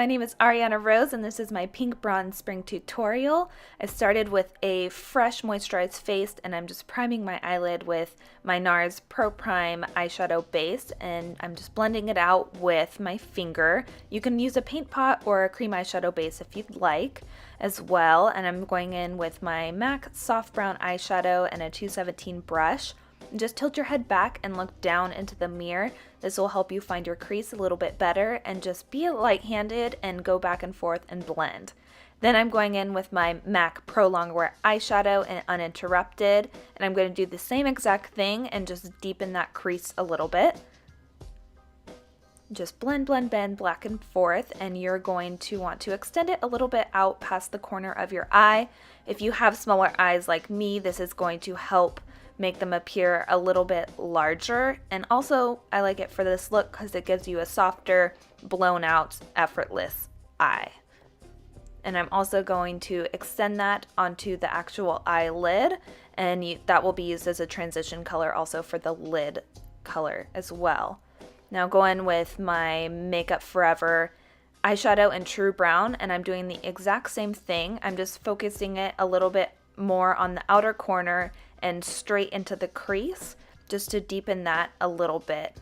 my name is Ariana Rose and this is my pink bronze spring tutorial. I started with a fresh moisturized face and I'm just priming my eyelid with my Nars Pro Prime eyeshadow base and I'm just blending it out with my finger. You can use a paint pot or a cream eyeshadow base if you'd like as well, and I'm going in with my MAC soft brown eyeshadow and a 217 brush. Just tilt your head back and look down into the mirror. This will help you find your crease a little bit better, and just be light-handed and go back and forth and blend. Then I'm going in with my MAC pro-longwear eyeshadow and uninterrupted, and I'm going to do the same exact thing and just deepen that crease a little bit. Just blend, blend, blend back and forth, and you're going to want to extend it a little bit out past the corner of your eye. If you have smaller eyes like me, this is going to help make them appear a little bit larger, and also I like it for this look because it gives you a softer, blown out, effortless eye. And I'm also going to extend that onto the actual eyelid, and that will be used as a transition color also for the lid color as well. Now go in with my Makeup Forever eyeshadow in True Brown, and I'm doing the exact same thing. I'm just focusing it a little bit more on the outer corner and straight into the crease just to deepen that a little bit.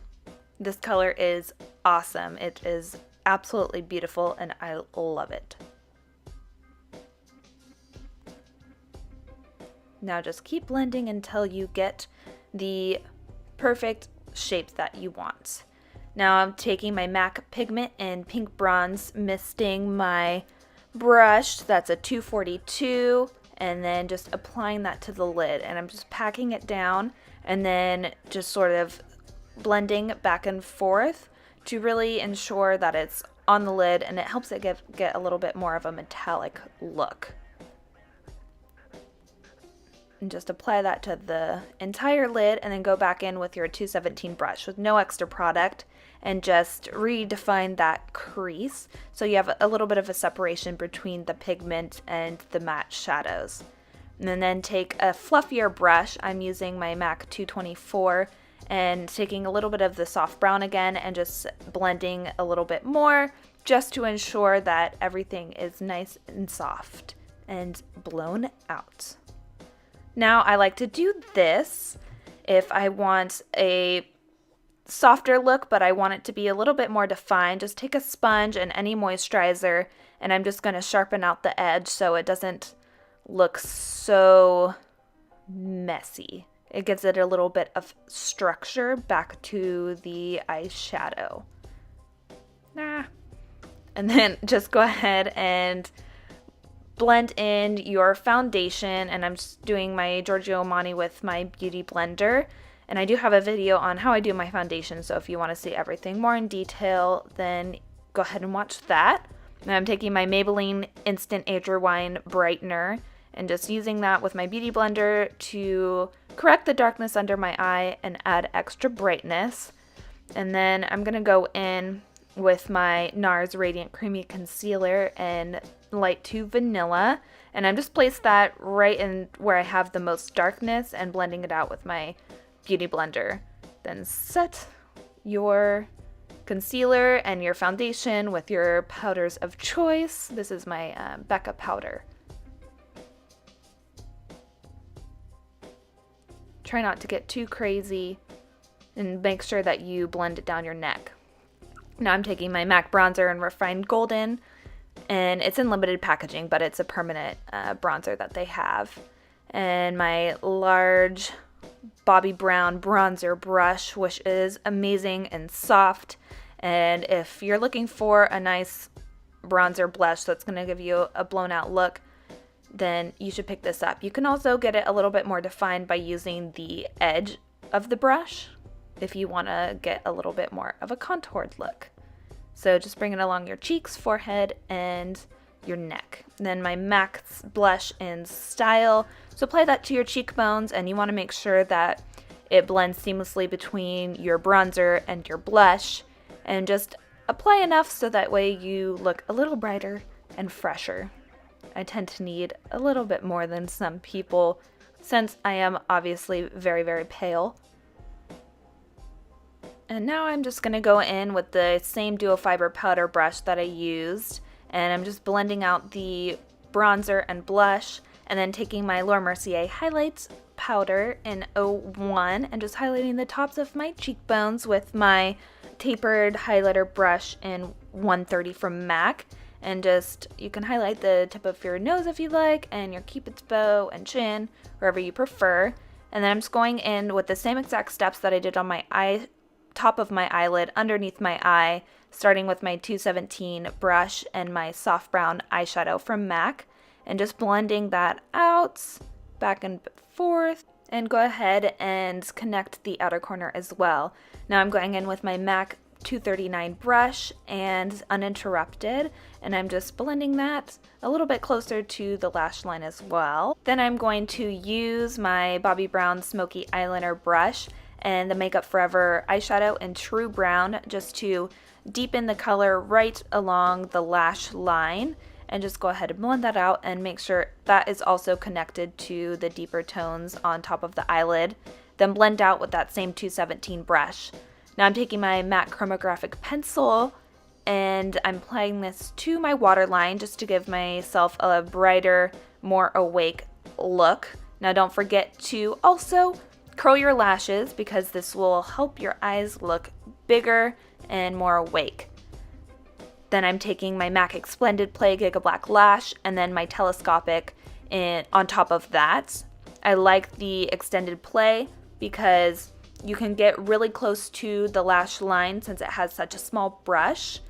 This color is awesome. It is absolutely beautiful and I love it. Now just keep blending until you get the perfect shape that you want. Now I'm taking my MAC pigment in pink bronze, misting my brush. That's a 242. And then just applying that to the lid, and I'm just packing it down and then just sort of blending back and forth to really ensure that it's on the lid, and it helps it get a little bit more of a metallic look. And just apply that to the entire lid and then go back in with your 217 brush with no extra product and just redefine that crease so you have a little bit of a separation between the pigment and the matte shadows. And then take a fluffier brush. I'm using my MAC 224 and taking a little bit of the soft brown again and just blending a little bit more just to ensure that everything is nice and soft and blown out. Now I like to do this if I want a softer look, but I want it to be a little bit more defined. Just take a sponge and any moisturizer, and I'm just going to sharpen out the edge so it doesn't look so messy. It gives it a little bit of structure back to the eyeshadow. And then just go ahead and blend in your foundation, and I'm just doing my Giorgio Armani with my beauty blender, and I do have a video on how I do my foundation, so if you want to see everything more in detail, then go ahead and watch that. And I'm taking my Maybelline Instant Age Rewind brightener and just using that with my beauty blender to correct the darkness under my eye and add extra brightness. And then I'm going to go in with my Nars Radiant Creamy Concealer and Light to Vanilla, and I'm just placed that right in where I have the most darkness and blending it out with my beauty blender. Then set your concealer and your foundation with your powders of choice. This is my Becca powder. Try not to get too crazy and make sure that you blend it down your neck. Now I'm taking my MAC bronzer in Refined Golden, and it's in limited packaging, but it's a permanent bronzer that they have. And my large Bobbi Brown bronzer brush, which is amazing and soft. And if you're looking for a nice bronzer blush that's going to give you a blown out look, then you should pick this up. You can also get it a little bit more defined by using the edge of the brush if you want to get a little bit more of a contoured look. So just bring it along your cheeks, forehead, and your neck. Then my MAC blush in Style. So apply that to your cheekbones, and you want to make sure that it blends seamlessly between your bronzer and your blush. And just apply enough so that way you look a little brighter and fresher. I tend to need a little bit more than some people since I am obviously very, very pale. And now I'm just going to go in with the same dual fiber powder brush that I used, and I'm just blending out the bronzer and blush, and then taking my Laura Mercier highlights powder in 01 and just highlighting the tops of my cheekbones with my tapered highlighter brush in 130 from MAC. And just, you can highlight the tip of your nose if you like, and your cupid's bow and chin, wherever you prefer. And then I'm just going in with the same exact steps that I did on my top of my eyelid, underneath my eye, starting with my 217 brush and my soft brown eyeshadow from MAC, and just blending that out, back and forth, and go ahead and connect the outer corner as well. Now I'm going in with my MAC 239 brush and uninterrupted, and I'm just blending that a little bit closer to the lash line as well. Then I'm going to use my Bobbi Brown smoky eyeliner brush and the Makeup Forever eyeshadow in True Brown just to deepen the color right along the lash line, and just go ahead and blend that out and make sure that is also connected to the deeper tones on top of the eyelid. Then blend out with that same 217 brush. Now I'm taking my MAC chromographic pencil and I'm applying this to my waterline just to give myself a brighter, more awake look. Now don't forget to also curl your lashes because this will help your eyes look bigger and more awake. Then I'm taking my MAC Splendid Play Gigablack Lash and then my telescopic on top of that. I like the extended play because you can get really close to the lash line since it has such a small brush,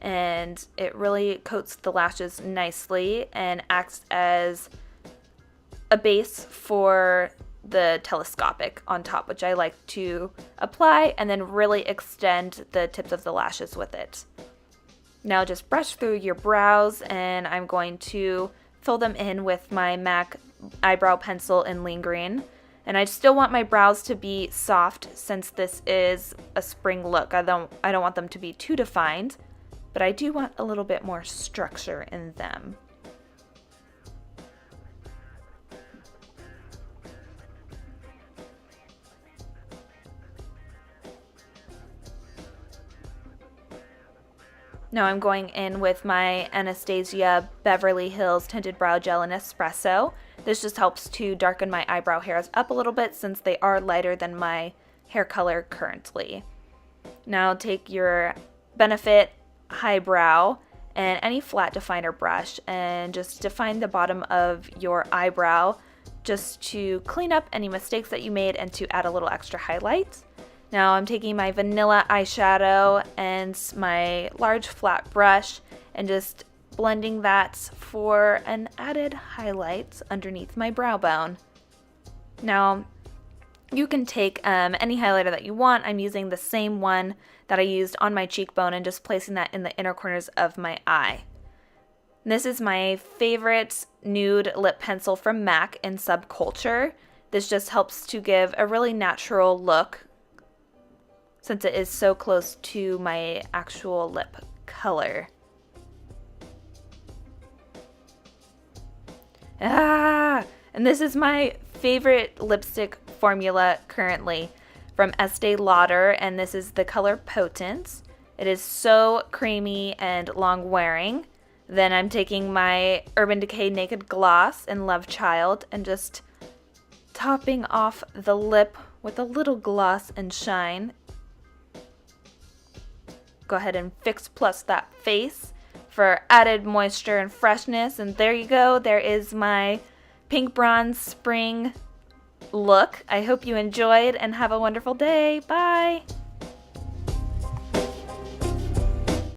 and it really coats the lashes nicely and acts as a base for the telescopic on top, which I like to apply and then really extend the tips of the lashes with it. Now just brush through your brows, and I'm going to fill them in with my MAC eyebrow pencil in Lean Green. And I still want my brows to be soft since this is a spring look. I don't want them to be too defined, but I do want a little bit more structure in them. Now I'm going in with my Anastasia Beverly Hills Tinted Brow Gel in Espresso. This just helps to darken my eyebrow hairs up a little bit since they are lighter than my hair color currently. Now take your Benefit Highbrow and any flat definer brush and just define the bottom of your eyebrow just to clean up any mistakes that you made and to add a little extra highlight. Now I'm taking my vanilla eyeshadow and my large flat brush and just blending that for an added highlight underneath my brow bone. Now you can take any highlighter that you want. I'm using the same one that I used on my cheekbone and just placing that in the inner corners of my eye. This is my favorite nude lip pencil from MAC in Subculture. This just helps to give a really natural look since it is so close to my actual lip color. And this is my favorite lipstick formula currently from Estee Lauder, and this is the color Potence. It is so creamy and long wearing. Then I'm taking my Urban Decay Naked Gloss in Lovechild and just topping off the lip with a little gloss and shine. Go ahead and Fix Plus that face for added moisture and freshness. And there you go. There is my pink bronze spring look. I hope you enjoyed and have a wonderful day. Bye!